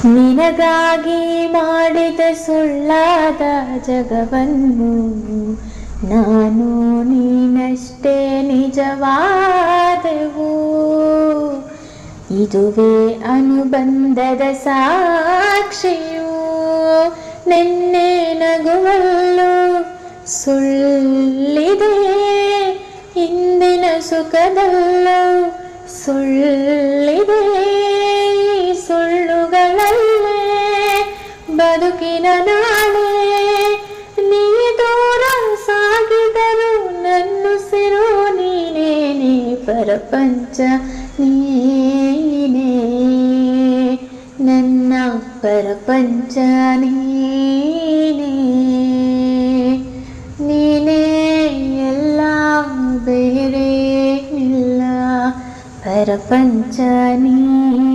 ನಿನಗಾಗಿ ಮಾಡಿದ ಸುಳ್ಳಾದ ಜಗವನ್ನು ನಾನು ನೀನಷ್ಟೇ ನಿಜವಾದೆವು. ಇದುವೇ ಅನುಬಂಧದ ಸಾಕ್ಷಿಯು. ನಿನ್ನೆ ನಗುವಲ್ಲೂ ಸುಳ್ಳಿದೆ, ಇಂದಿನ ಸುಖದಲ್ಲೂ ಸುಳ್ಳಿದೆ. ಸುಳ್ಳುಗಳಲ್ಲೇ ಬದುಕಿನ ನಾಳೆ. ನೀ ದೂರ ಸಾಗಿದರು ನನ್ನುಸಿರು ನೀನೇನೆ, ಪ್ರಪಂಚ ನೀನೇ, ನನ್ನ ಪ್ರಪಂಚ ನೀನೇ. ನೀನೇ ಎಲ್ಲ, ಬೇರೆ ಇಲ್ಲ, ಪ್ರಪಂಚ ನೀ.